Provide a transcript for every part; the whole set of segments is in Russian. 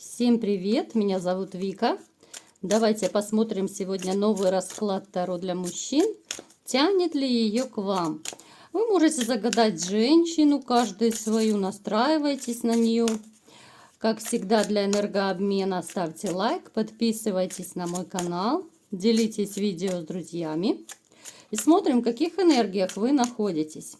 Всем привет, меня зовут Вика. Давайте посмотрим сегодня новый расклад Таро для мужчин. Тянет ли ее к вам? Вы можете загадать женщину, каждую свою, настраивайтесь на нее. Как всегда, для энергообмена ставьте лайк, подписывайтесь на мой канал, делитесь видео с друзьями. И смотрим, в каких энергиях вы находитесь.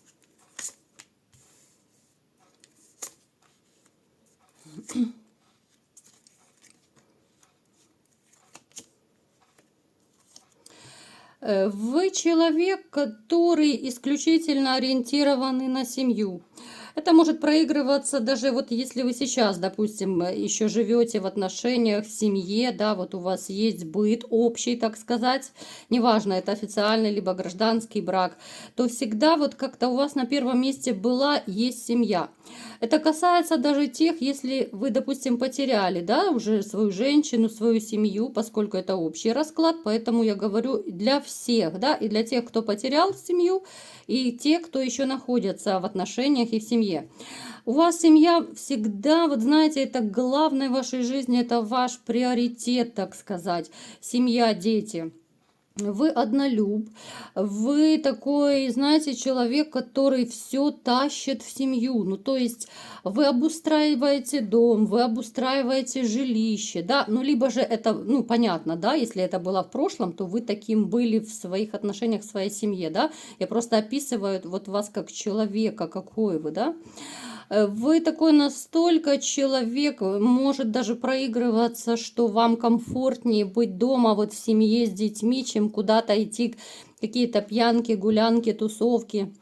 Вы человек, который исключительно ориентированный на семью. Это может проигрываться даже вот если вы сейчас, допустим, еще живете в отношениях, в семье, да, вот у вас есть быт общий, так сказать, неважно, это официальный либо гражданский брак, то всегда вот как-то у вас на первом месте есть семья. Это касается даже тех, если вы, допустим, потеряли, да, уже свою женщину, свою семью, поскольку это общий расклад, поэтому я говорю для всех, да, и для тех, кто потерял семью, и те, кто еще находится в отношениях и в семье. У вас семья всегда, вот знаете, это главное в вашей жизни, это ваш приоритет, так сказать, семья, дети. Вы однолюб, вы такой, знаете, человек, который все тащит в семью. Ну, то есть вы обустраиваете дом, вы обустраиваете жилище, да, ну, либо же это, ну, понятно, да, если это было в прошлом, то вы таким были в своих отношениях, в своей семье, да. Я просто описываю вот вас как человека, какой вы, да. Вы такой настолько человек, может даже проигрываться, что вам комфортнее быть дома, вот в семье с детьми, чем куда-то идти, какие-то пьянки, гулянки, тусовки.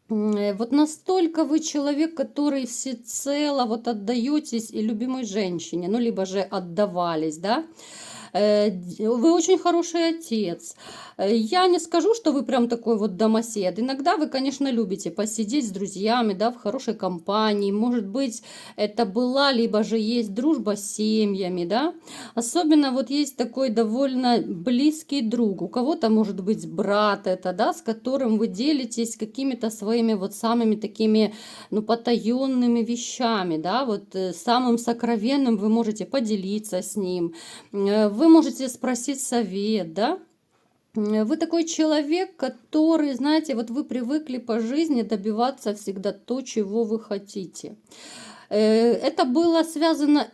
Вот настолько вы человек, который всецело вот отдаетесь и любимой женщине, ну, либо же отдавались, да. Вы очень хороший отец. Я не скажу, что вы прям такой вот домосед. Иногда вы, конечно, любите посидеть с друзьями, да, в хорошей компании. Может быть, это была, либо же есть дружба с семьями, да. Особенно вот есть такой довольно близкий друг. У кого-то может быть брат это, да, с которым вы делитесь какими-то своими вот самыми такими, ну, потаенными вещами, да, вот самым сокровенным вы можете поделиться с ним. Вы можете спросить совет, да? Вы такой человек, который, знаете, вот вы привыкли по жизни добиваться всегда то, чего вы хотите. Это было связано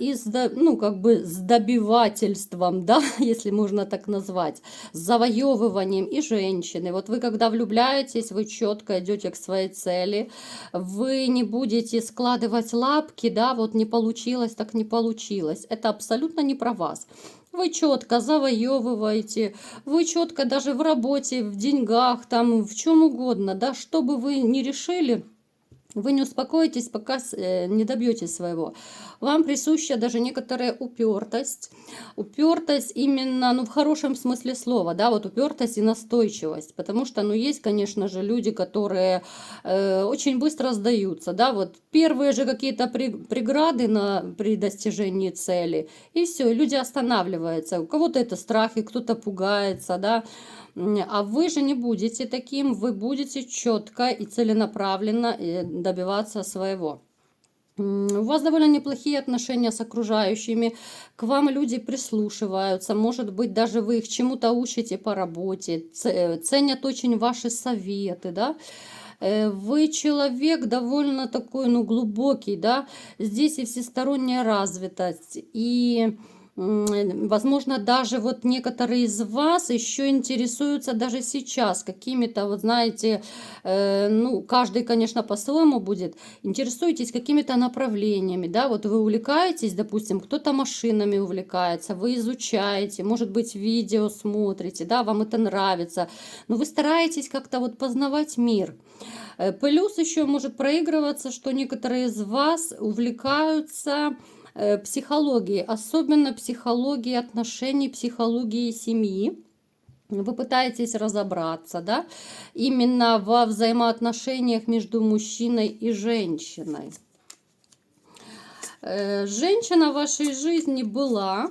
ну, как бы с добивательством, да, если можно так назвать, с завоевыванием и женщины. Вот вы, когда влюбляетесь, вы четко идете к своей цели, вы не будете складывать лапки, да, вот не получилось, так не получилось. Это абсолютно не про вас. Вы четко завоевываете, вы четко даже в работе, в деньгах, там, в чем угодно, да, что бы вы ни решили, вы не успокоитесь, пока не добьетесь своего. Вам присуща даже некоторая упертость. Упертость именно, ну, в хорошем смысле слова, да, вот упертость и настойчивость. Потому что, ну, есть, конечно же, люди, которые очень быстро сдаются, да, вот первые же какие-то преграды при достижении цели, и все, люди останавливаются. У кого-то это страхи, кто-то пугается, да. А вы же не будете таким, вы будете четко и целенаправленно добиваться своего. У вас довольно неплохие отношения с окружающими, к вам люди прислушиваются, может быть, даже вы их чему-то учите по работе, ценят очень ваши советы, да. Вы человек довольно такой, ну, глубокий, да, здесь и всесторонняя развитость, и возможно, даже вот некоторые из вас еще интересуются даже сейчас какими-то, вот знаете, ну, каждый, конечно, по-своему будет, интересуетесь какими-то направлениями, да, вот вы увлекаетесь, допустим, кто-то машинами увлекается, вы изучаете, может быть, видео смотрите, да, вам это нравится, но вы стараетесь как-то вот познавать мир. Плюс еще может проигрываться, что некоторые из вас увлекаются психологией, особенно психологией отношений, психологией семьи. Вы пытаетесь разобраться, да, именно во взаимоотношениях между мужчиной и женщиной. Женщина в вашей жизни была.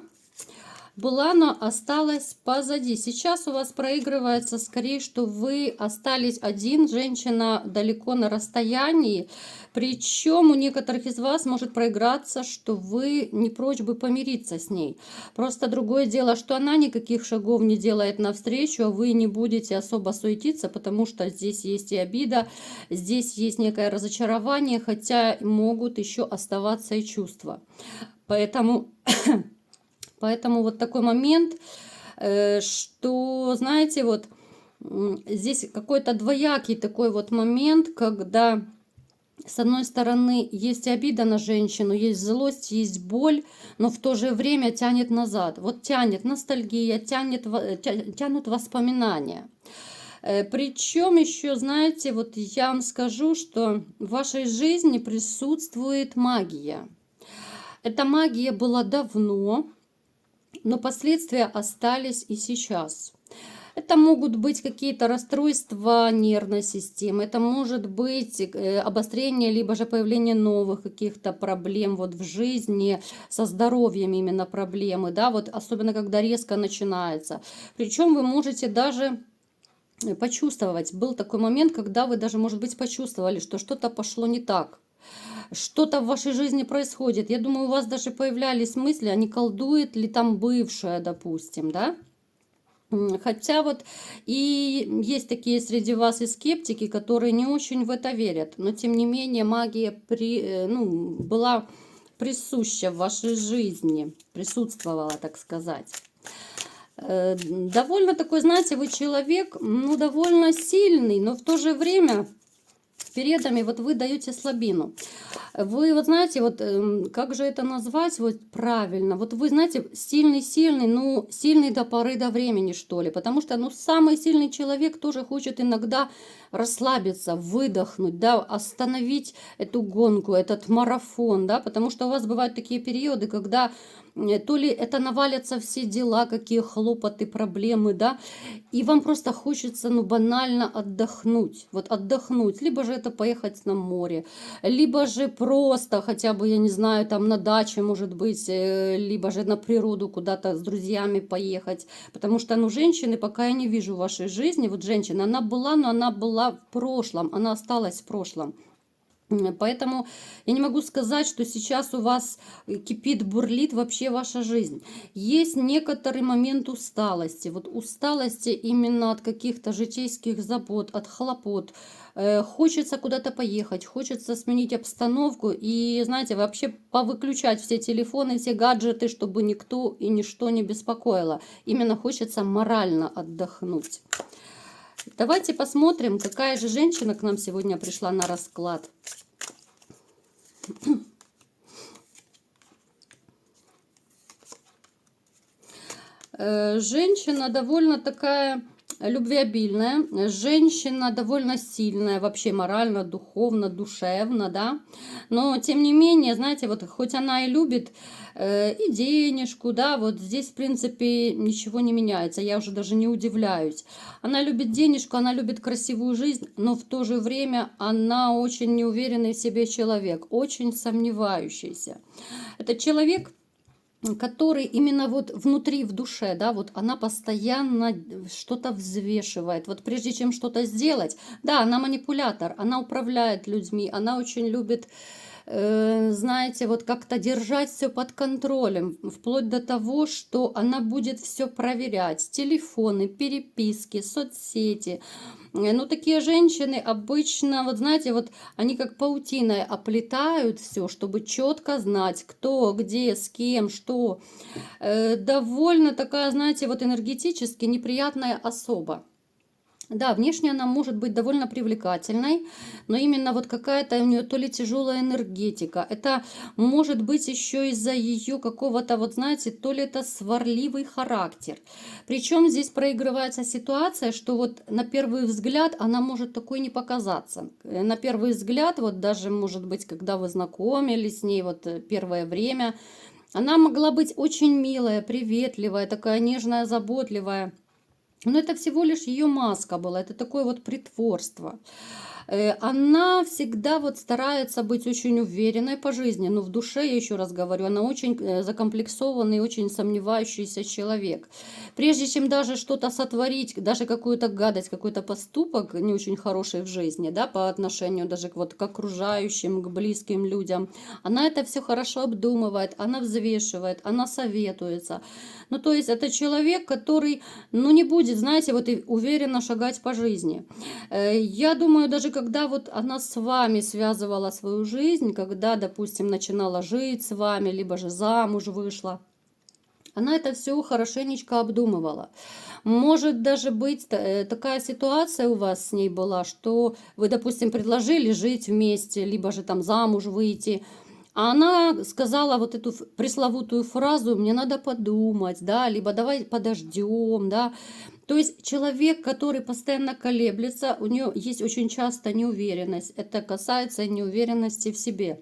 была, но осталась позади. Сейчас у вас проигрывается скорее, что вы остались один, женщина далеко на расстоянии. Причем у некоторых из вас может проиграться, что вы не прочь бы помириться с ней. Просто другое дело, что она никаких шагов не делает навстречу, а вы не будете особо суетиться, потому что здесь есть и обида, здесь есть некое разочарование, хотя могут еще оставаться и чувства. Поэтому вот такой момент, что, знаете, вот здесь какой-то двоякий такой вот момент, когда с одной стороны есть обида на женщину, есть злость, есть боль, но в то же время тянет назад. Вот тянет ностальгия, тянут воспоминания. Причем еще, знаете, вот я вам скажу, что в вашей жизни присутствует магия. Эта магия была давно, но последствия остались и сейчас. Это могут быть какие-то расстройства нервной системы, это может быть обострение, либо же появление новых каких-то проблем вот в жизни, со здоровьем именно проблемы, да, вот особенно когда резко начинается. Причем вы можете даже почувствовать, был такой момент, когда вы даже, может быть, почувствовали, что что-то пошло не так. Что-то в вашей жизни происходит. Я думаю, у вас даже появлялись мысли, а не колдует ли там бывшая, допустим, да? Хотя вот и есть такие среди вас и скептики, которые не очень в это верят. Но тем не менее магия была присуща в вашей жизни, присутствовала, так сказать. Довольно такой, знаете, вы человек, ну, довольно сильный, но в то же время передами вот вы даете слабину. Вы вот знаете, вот как же это назвать вот правильно? Вот вы знаете, сильный, ну сильный до поры до времени, что ли. Потому что, ну, самый сильный человек тоже хочет иногда расслабиться, выдохнуть, да, остановить эту гонку, этот марафон, да, потому что у вас бывают такие периоды, когда то ли это навалятся все дела, какие хлопоты, проблемы, да, и вам просто хочется, ну, банально отдохнуть, вот отдохнуть, либо же это поехать на море, либо же просто хотя бы, я не знаю, там на даче, может быть, либо же на природу куда-то с друзьями поехать, потому что, ну, женщины, пока я не вижу в вашей жизни, вот женщина, она была, но она была в прошлом, она осталась в прошлом. Поэтому я не могу сказать, что сейчас у вас кипит, бурлит вообще ваша жизнь. Есть некоторый момент усталости. Вот усталости именно от каких-то житейских забот, от хлопот. Хочется куда-то поехать, хочется сменить обстановку и, знаете, вообще повыключать все телефоны, все гаджеты, чтобы никто и ничто не беспокоило. Именно хочется морально отдохнуть. Давайте посмотрим, какая же женщина к нам сегодня пришла на расклад. Женщина довольно такая любвеобильная, женщина довольно сильная, вообще морально, духовно, душевно, да, но тем не менее, знаете, вот хоть она и любит и денежку, да, вот здесь, в принципе, ничего не меняется, я уже даже не удивляюсь. Она любит денежку, она любит красивую жизнь, но в то же время она очень неуверенный в себе человек, очень сомневающийся. Это человек, который именно вот внутри, в душе, да, вот она постоянно что-то взвешивает. Вот прежде чем что-то сделать, да, она манипулятор, она управляет людьми, она очень любит, знаете, вот как-то держать все под контролем, вплоть до того, что она будет все проверять, телефоны, переписки, соцсети. Ну, такие женщины обычно, вот знаете, вот они как паутиной оплетают все, чтобы четко знать, кто, где, с кем, что. Довольно такая, знаете, вот энергетически неприятная особа. Да, внешне она может быть довольно привлекательной, но именно вот какая-то у нее то ли тяжелая энергетика. Это может быть еще из-за ее какого-то, вот знаете, то ли это сварливый характер. Причем здесь проигрывается ситуация, что вот на первый взгляд она может такой не показаться. На первый взгляд, вот даже может быть, когда вы знакомились с ней, вот первое время, она могла быть очень милая, приветливая, такая нежная, заботливая. Но это всего лишь ее маска была, это такое вот притворство. Она всегда вот старается быть очень уверенной по жизни, но в душе, я еще раз говорю, она очень закомплексованный, очень сомневающийся человек. Прежде чем даже что-то сотворить, даже какую-то гадость, какой-то поступок не очень хороший в жизни, да, по отношению даже вот к окружающим, к близким людям, она это все хорошо обдумывает, она взвешивает, она советуется. Ну, то есть это человек, который, ну, не будет, знаете, вот и уверенно шагать по жизни. Я думаю, даже когда вот она с вами связывала свою жизнь, когда, допустим, начинала жить с вами, либо же замуж вышла, она это все хорошенечко обдумывала. Может даже быть такая ситуация у вас с ней была, что вы, допустим, предложили жить вместе, либо же там замуж выйти, а она сказала вот эту пресловутую фразу «мне надо подумать», да, либо «давай подождем», да. То есть человек, который постоянно колеблется, у нее есть очень часто неуверенность. Это касается неуверенности в себе.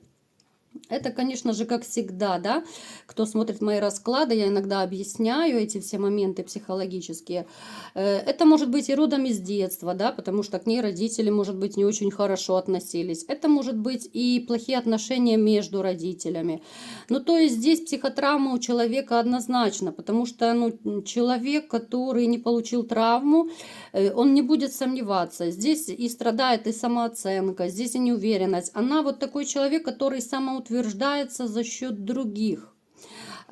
Это, конечно же, как всегда, да, кто смотрит мои расклады, я иногда объясняю эти все моменты психологические. Это может быть и родом из детства, да, потому что к ней родители, может быть, не очень хорошо относились. Это может быть и плохие отношения между родителями. Ну, то есть здесь психотравма у человека однозначно, потому что, ну, человек, который не получил травму, он не будет сомневаться. Здесь и страдает и самооценка, здесь и неуверенность. Она вот такой человек, который самоутверждается за счет других.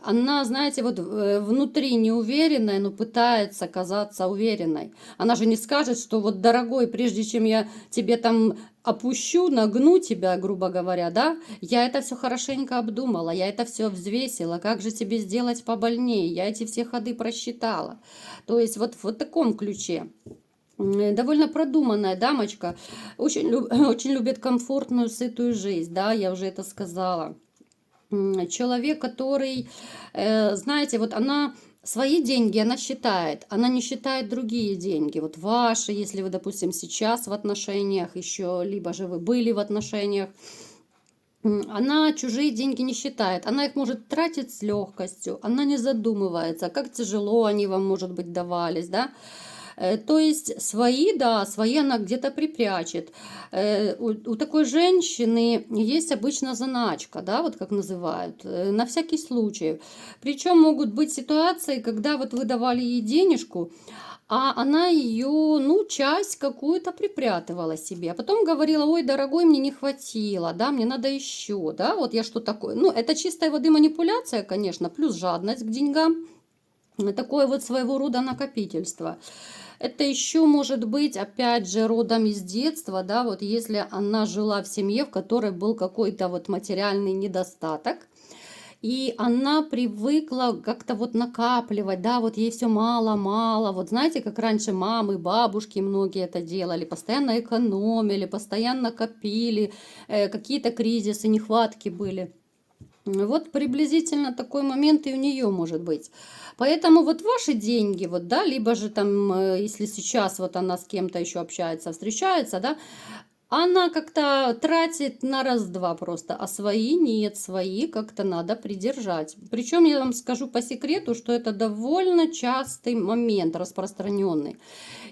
Она, знаете, вот внутри неуверенная, но пытается казаться уверенной. Она же не скажет, что вот, дорогой, прежде чем я тебе там опущу, нагну тебя, грубо говоря, да, я это все хорошенько обдумала, я это все взвесила, как же тебе сделать побольнее, я эти все ходы просчитала. То есть вот в таком ключе. Довольно продуманная дамочка, очень, очень любит комфортную, сытую жизнь, да, я уже это сказала. Человек, который, знаете, вот она свои деньги, она считает, она не считает другие деньги, вот ваши, если вы, допустим, сейчас в отношениях еще, либо же вы были в отношениях, она чужие деньги не считает, она их может тратить с легкостью, она не задумывается, как тяжело они вам, может быть, давались, да. То есть свои, да, свои она где-то припрячет. У такой женщины есть обычно заначка, да, вот как называют, на всякий случай. Причем могут быть ситуации, когда вот вы давали ей денежку, а она ее, ну, часть какую-то припрятывала себе. А потом говорила: ой, дорогой, мне не хватило, да, мне надо еще, да, вот я что такое. Ну, это чистой воды манипуляция, конечно, плюс жадность к деньгам. Такое вот своего рода накопительство. Это еще может быть, опять же, родом из детства, да, вот если она жила в семье, в которой был какой-то вот материальный недостаток, и она привыкла как-то вот накапливать, да, вот ей все мало-мало. Вот знаете, как раньше мамы, бабушки многие это делали, постоянно экономили, постоянно копили, какие-то кризисы, нехватки были. Вот приблизительно такой момент и у нее может быть. Поэтому вот ваши деньги, вот, да, либо же там, если сейчас вот она с кем-то еще общается, встречается, да, она как-то тратит на раз-два просто, а свои нет, свои как-то надо придержать. Причем я вам скажу по секрету, что это довольно частый момент, распространенный.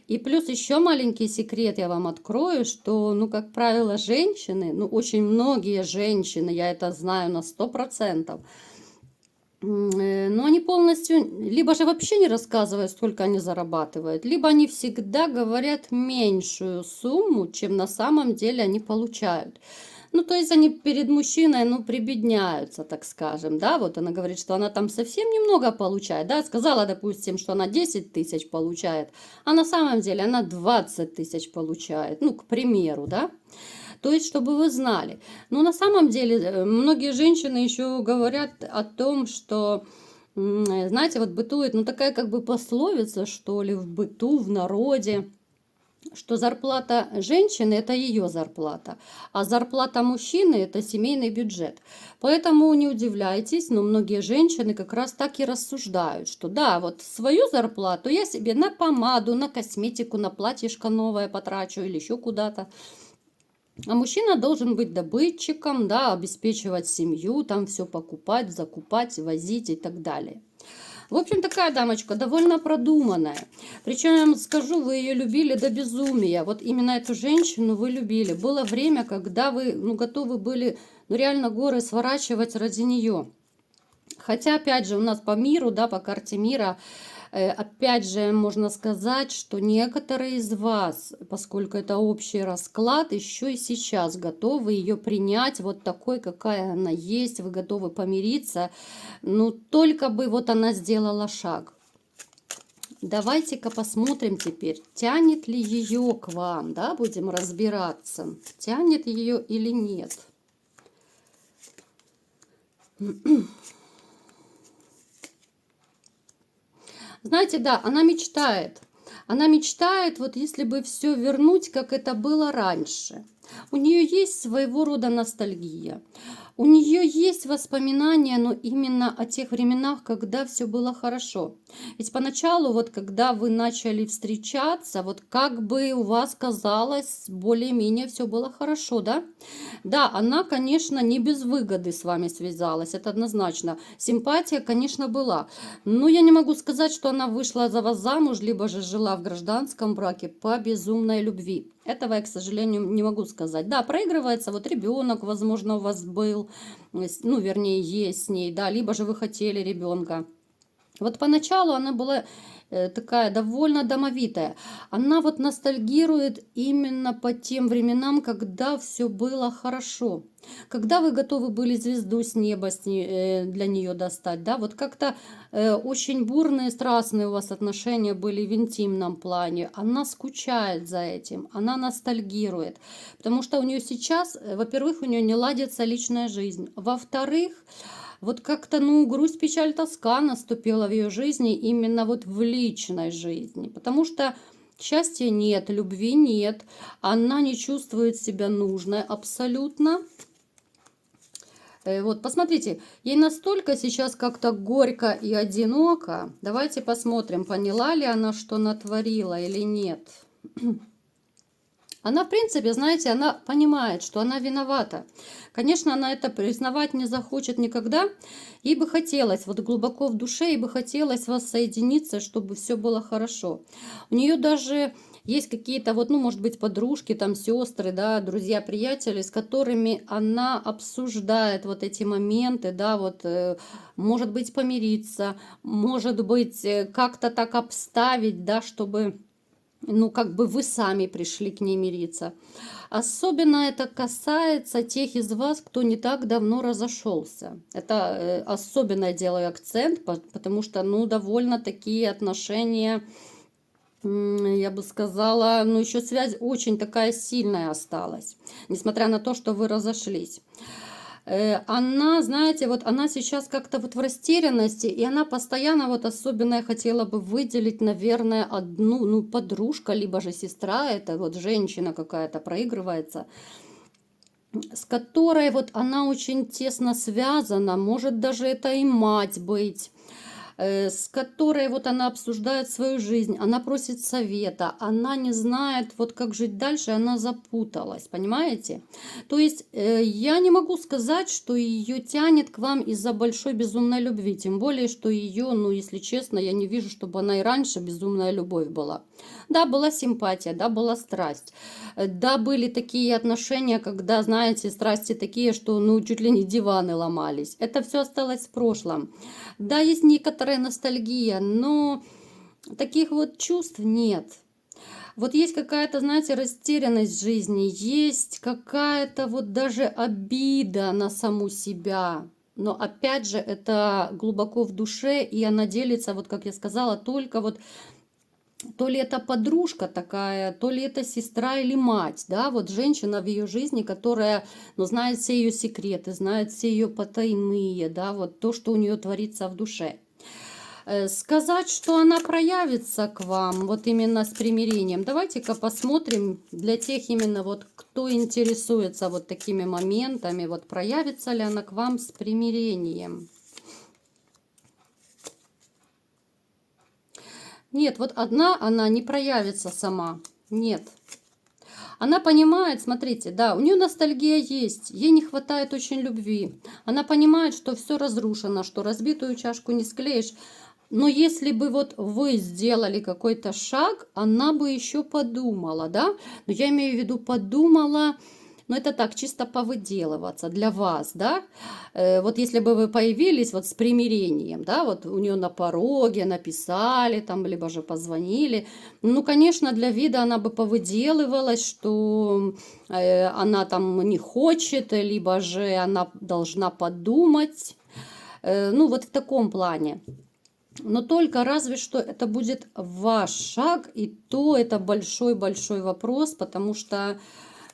И плюс еще маленький секрет я вам открою, что, ну, как правило, женщины, ну, очень многие женщины, я это знаю на 100%, но они полностью, либо же вообще не рассказывают, сколько они зарабатывают, либо они всегда говорят меньшую сумму, чем на самом деле они получают. Ну, то есть они перед мужчиной, ну, прибедняются, так скажем, да, вот она говорит, что она там совсем немного получает, да, сказала, допустим, что она 10 тысяч получает, а на самом деле она 20 тысяч получает, ну, к примеру, да. То есть, чтобы вы знали. Но на самом деле многие женщины еще говорят о том, что, знаете, вот бытует, ну, такая как бы пословица, что ли, в быту, в народе, что зарплата женщины – это ее зарплата, а зарплата мужчины – это семейный бюджет. Поэтому не удивляйтесь, но многие женщины как раз так и рассуждают, что да, вот свою зарплату я себе на помаду, на косметику, на платьишко новое потрачу или еще куда-то. А мужчина должен быть добытчиком, да, обеспечивать семью, там все покупать, закупать, возить и так далее. В общем, такая дамочка довольно продуманная. Причем, я вам скажу, вы ее любили до безумия. Вот именно эту женщину вы любили. Было время, когда вы, ну, готовы были, ну, реально горы сворачивать ради нее. Хотя, опять же, у нас по миру, да, по карте мира, опять же, можно сказать, что некоторые из вас, поскольку это общий расклад, еще и сейчас готовы ее принять вот такой, какая она есть, вы готовы помириться, ну, только бы вот она сделала шаг. Давайте-ка посмотрим теперь, тянет ли ее к вам, да, будем разбираться, тянет ее или нет. Знаете, да, она мечтает. Она мечтает, вот если бы все вернуть, как это было раньше. У нее есть своего рода ностальгия. У нее есть воспоминания, но именно о тех временах, когда все было хорошо. Ведь поначалу, вот когда вы начали встречаться, вот как бы у вас казалось, более-менее все было хорошо, да? Да, она, конечно, не без выгоды с вами связалась, это однозначно. Симпатия, конечно, была. Но я не могу сказать, что она вышла за вас замуж, либо же жила в гражданском браке по безумной любви. Этого я, к сожалению, не могу сказать. Да, проигрывается, вот ребенок, возможно, у вас был, ну, вернее, есть с ней, да, либо же вы хотели ребенка. Вот поначалу она была такая довольно домовитая. Она вот ностальгирует именно по тем временам, когда все было хорошо. Когда вы готовы были звезду с неба для нее достать, да, вот как-то очень бурные, страстные у вас отношения были в интимном плане. Она скучает за этим, она ностальгирует, потому что у нее сейчас, во-первых, у нее не ладится личная жизнь, во-вторых, вот как-то, ну, грусть, печаль, тоска наступила в ее жизни именно вот в личной жизни, потому что счастья нет, любви нет, она не чувствует себя нужной абсолютно. Вот, посмотрите, ей настолько сейчас как-то горько и одиноко. Давайте посмотрим, поняла ли она, что натворила или нет. Она, в принципе, знаете, она понимает, что она виновата. Конечно, она это признавать не захочет никогда. Ей бы хотелось, вот глубоко в душе, ей бы хотелось воссоединиться, чтобы все было хорошо. У нее даже есть какие-то, вот, ну, может быть, подружки, там, сестры, да, друзья, приятели, с которыми она обсуждает вот эти моменты, да, вот, может быть, помириться, может быть, как-то так обставить, да, чтобы... Ну, как бы вы сами пришли к ней мириться. Особенно это касается тех из вас, кто не так давно разошелся. Это особенно я делаю акцент, потому что, ну, довольно такие отношения, я бы сказала, ну, еще связь очень такая сильная осталась, несмотря на то, что вы разошлись. Она, знаете, вот она сейчас как-то вот в растерянности, и она постоянно, вот особенно я хотела бы выделить, наверное, одну, ну, подружка, либо же сестра, это вот женщина какая-то проигрывается, с которой вот она очень тесно связана, может даже это и мать быть, с которой вот она обсуждает свою жизнь, она просит совета, она не знает, вот как жить дальше, она запуталась, понимаете? То есть я не могу сказать, что ее тянет к вам из-за большой безумной любви, тем более, что ее, ну, если честно, я не вижу, чтобы она и раньше безумная любовь была. Да, была симпатия, да, была страсть, да, были такие отношения, когда, знаете, страсти такие, что, ну, чуть ли не диваны ломались. Это все осталось в прошлом. Да, есть некоторая ностальгия, но таких вот чувств нет. Вот есть какая-то, знаете, растерянность в жизни, есть какая-то вот даже обида на саму себя. Но опять же, это глубоко в душе, и она делится, вот как я сказала, только вот то ли это подружка такая, то ли это сестра или мать, да, вот женщина в ее жизни, которая, ну, знает все ее секреты, знает все ее потайные, да, вот то, что у нее творится в душе. Сказать, что она проявится к вам, вот именно с примирением, давайте-ка посмотрим для тех именно вот, кто интересуется вот такими моментами, вот проявится ли она к вам с примирением. Нет, вот одна она не проявится сама. Нет. Она понимает, смотрите, да, у нее ностальгия есть, ей не хватает очень любви. Она понимает, что все разрушено, что разбитую чашку не склеишь. Но если бы вот вы сделали какой-то шаг, она бы еще подумала, да? Но я имею в виду подумала, но это так, чисто повыделываться для вас, да? Вот если бы вы появились вот с примирением, да, вот у нее на пороге написали там, либо же позвонили, ну, конечно, для вида она бы повыделывалась, что она там не хочет, либо же она должна подумать, ну, вот в таком плане. Но только разве что это будет ваш шаг, и то это большой-большой вопрос, потому что,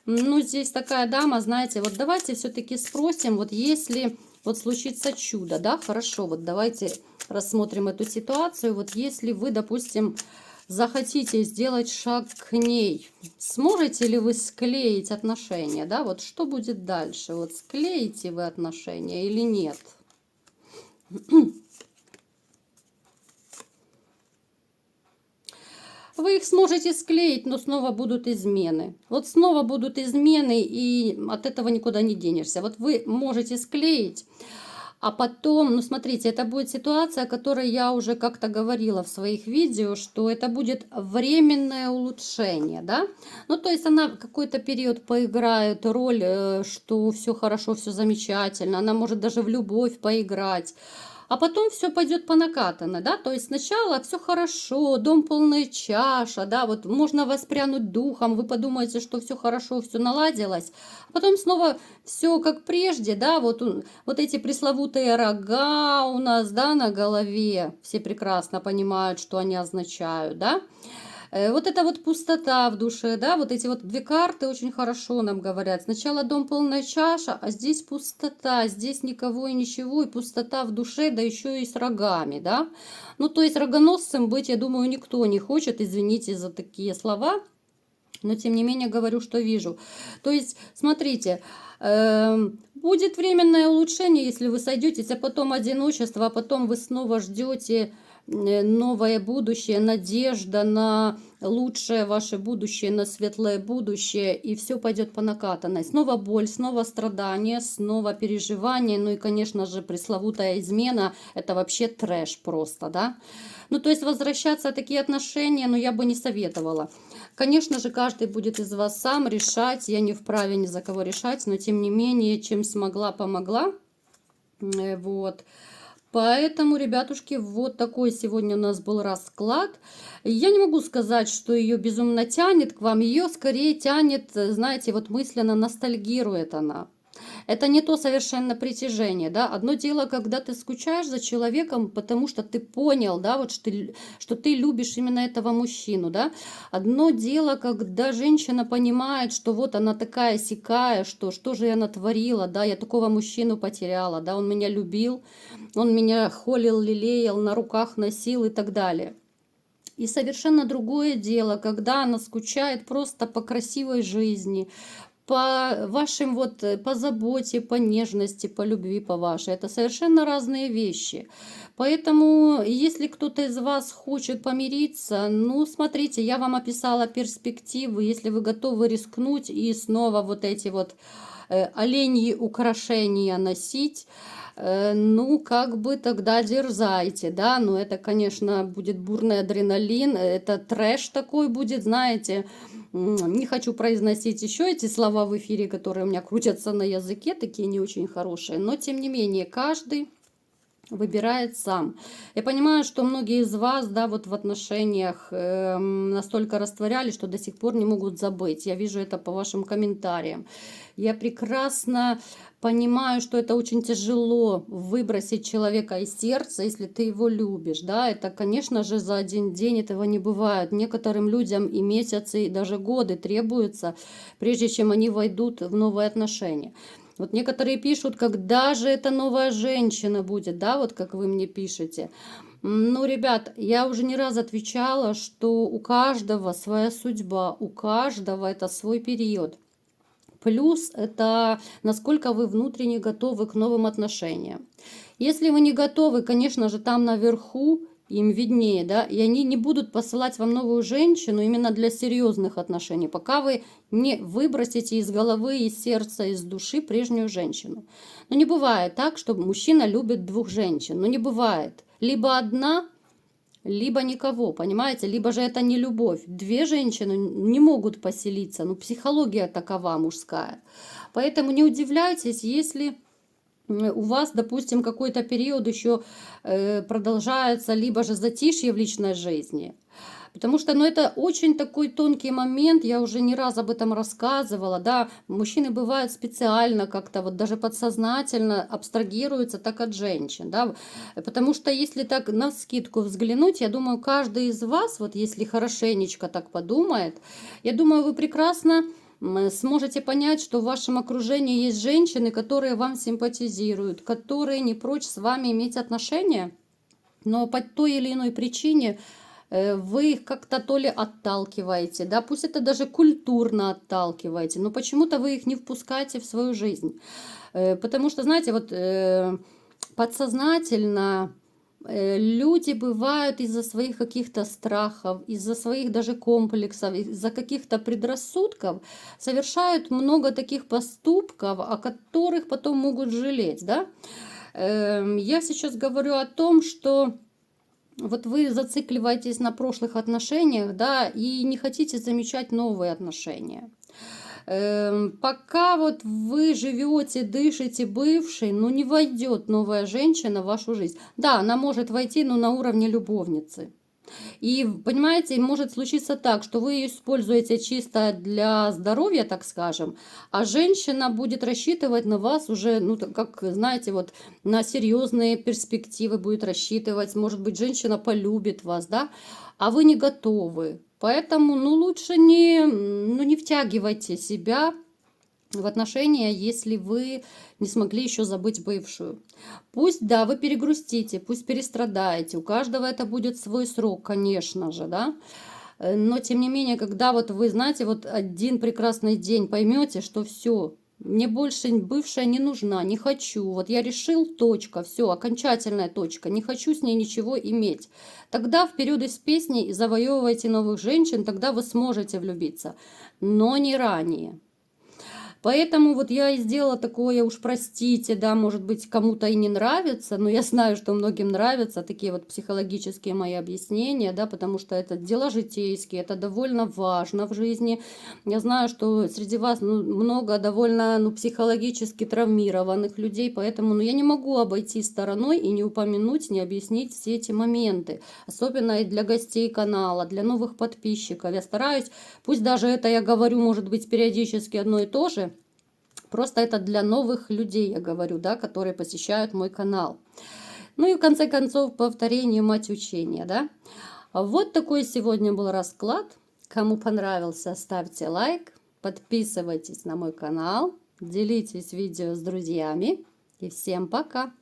ну, здесь такая дама, знаете, вот давайте все-таки спросим, вот если вот случится чудо, да, хорошо, вот давайте рассмотрим эту ситуацию, вот если вы, допустим, захотите сделать шаг к ней, сможете ли вы склеить отношения, да, вот что будет дальше, вот склеите вы отношения или нет? Вы их сможете склеить, но снова будут измены. Вот снова будут измены, и от этого никуда не денешься. Вот вы можете склеить, а потом, ну смотрите, это будет ситуация, о которой я уже как-то говорила в своих видео, что это будет временное улучшение, да? Ну то есть она какой-то период поиграет роль, что все хорошо, все замечательно, она может даже в любовь поиграть. А потом все пойдет по накатанной, да, то есть сначала все хорошо, дом полная чаша, да, вот можно воспрянуть духом, вы подумаете, что все хорошо, все наладилось, а потом снова все как прежде, да, вот эти пресловутые рога у нас, да, на голове, все прекрасно понимают, что они означают, да. Вот эта вот пустота в душе, да, вот эти вот две карты очень хорошо нам говорят. Сначала дом полная чаша, а здесь пустота, здесь никого и ничего, и пустота в душе, да еще и с рогами, да. Ну, то есть рогоносцем быть, я думаю, никто не хочет, извините за такие слова, но тем не менее говорю, что вижу. То есть, смотрите, будет временное улучшение, если вы сойдетесь, а потом одиночество, а потом вы снова ждете новое будущее, надежда на лучшее ваше будущее, на светлое будущее, и все пойдет по накатанной. Снова боль, снова страдания, снова переживания, ну и, конечно же, пресловутая измена, это вообще трэш просто, да. Ну, то есть возвращаться в такие отношения, ну, я бы не советовала. Конечно же, каждый будет из вас сам решать, я не вправе ни за кого решать, но тем не менее, чем смогла, помогла. Вот. Поэтому, ребятушки, вот такой сегодня у нас был расклад. Я не могу сказать, что ее безумно тянет к вам. Ее скорее тянет, знаете, вот мысленно ностальгирует она. Это не то совершенно притяжение, да. Одно дело, когда ты скучаешь за человеком, потому что ты понял, да, вот что ты любишь именно этого мужчину, да. Одно дело, когда женщина понимает, что вот она такая сякая, что же я натворила, да, я такого мужчину потеряла, да, он меня любил, он меня холил, лелеял, на руках носил и так далее. И совершенно другое дело, когда она скучает просто по красивой жизни, по вашим вот, по заботе, по нежности, по любви, по вашей. Это совершенно разные вещи. Поэтому, если кто-то из вас хочет помириться, ну, смотрите, я вам описала перспективы. Если вы готовы рискнуть и снова вот эти вот оленьи украшения носить, ну, как бы тогда дерзайте, да, но это, конечно, будет бурный адреналин, это трэш такой будет, знаете, не хочу произносить еще эти слова в эфире, которые у меня крутятся на языке, такие не очень хорошие, но, тем не менее, каждый выбирает сам. Я понимаю, что многие из вас, да, вот в отношениях настолько растворялись, что до сих пор не могут забыть. Я вижу это по вашим комментариям. Я прекрасно понимаю, что это очень тяжело выбросить человека из сердца, если ты его любишь, да. Это, конечно же, за один день этого не бывает. Некоторым людям и месяцы, и даже годы требуются, прежде чем они войдут в новые отношения. Вот некоторые пишут, когда же эта новая женщина будет, да, вот как вы мне пишете. Ну, ребят, я уже не раз отвечала, что у каждого своя судьба, у каждого это свой период. Плюс это насколько вы внутренне готовы к новым отношениям. Если вы не готовы, конечно же, там наверху им виднее, да, и они не будут посылать вам новую женщину именно для серьезных отношений, пока вы не выбросите из головы, из сердца, из души прежнюю женщину. Но не бывает так, что мужчина любит двух женщин, но не бывает. Либо одна, либо никого, понимаете? Либо же это не любовь. Две женщины не могут поселиться, ну, психология такова мужская. Поэтому не удивляйтесь, если у вас, допустим, какой-то период еще продолжается, либо же затишье в личной жизни. Потому что, ну, это очень такой тонкий момент, я уже не раз об этом рассказывала, да, мужчины бывают специально как-то, вот даже подсознательно абстрагируются так от женщин, да, потому что если так навскидку взглянуть, я думаю, каждый из вас, вот если хорошенечко так подумает, я думаю, вы прекрасно сможете понять, что в вашем окружении есть женщины, которые вам симпатизируют, которые не прочь с вами иметь отношения, но по той или иной причине вы их как-то то ли отталкиваете, да, пусть это даже культурно отталкиваете, но почему-то вы их не впускаете в свою жизнь. Потому что, знаете, вот подсознательно люди бывают из-за своих каких-то страхов, из-за своих даже комплексов, из-за каких-то предрассудков совершают много таких поступков, о которых потом могут жалеть, да. Я сейчас говорю о том, что вот вы зацикливаетесь на прошлых отношениях, да, и не хотите замечать новые отношения. Пока вот вы живете, дышите бывшей, ну не войдет новая женщина в вашу жизнь. Да, она может войти, но на уровне любовницы. И, понимаете, может случиться так, что вы ее используете чисто для здоровья, так скажем, а женщина будет рассчитывать на вас уже, ну, как, знаете, вот на серьезные перспективы будет рассчитывать. Может быть, женщина полюбит вас, да, а вы не готовы. Поэтому, ну, лучше не втягивайте себя в отношения, если вы не смогли еще забыть бывшую. Пусть, да, вы перегрустите, пусть перестрадаете, у каждого это будет свой срок, конечно же, да, но тем не менее, когда вот вы, знаете, вот один прекрасный день поймете, что все, мне больше бывшая не нужна, не хочу, вот я решил, точка, все, окончательная точка, не хочу с ней ничего иметь. Тогда вперед из песни завоевывайте новых женщин, тогда вы сможете влюбиться, но не ранее. Поэтому вот я и сделала такое, уж простите, да, может быть, кому-то и не нравится, но я знаю, что многим нравятся такие вот психологические мои объяснения, да, потому что это дела житейские, это довольно важно в жизни. Я знаю, что среди вас много довольно психологически травмированных людей, поэтому я не могу обойти стороной и не упомянуть, не объяснить все эти моменты, особенно и для гостей канала, для новых подписчиков. Я стараюсь, пусть даже это я говорю, может быть, периодически одно и то же, просто это для новых людей, я говорю, да, которые посещают мой канал. Ну и в конце концов, повторение мать учения, да. Вот такой сегодня был расклад. Кому понравился, ставьте лайк, подписывайтесь на мой канал, делитесь видео с друзьями. И всем пока!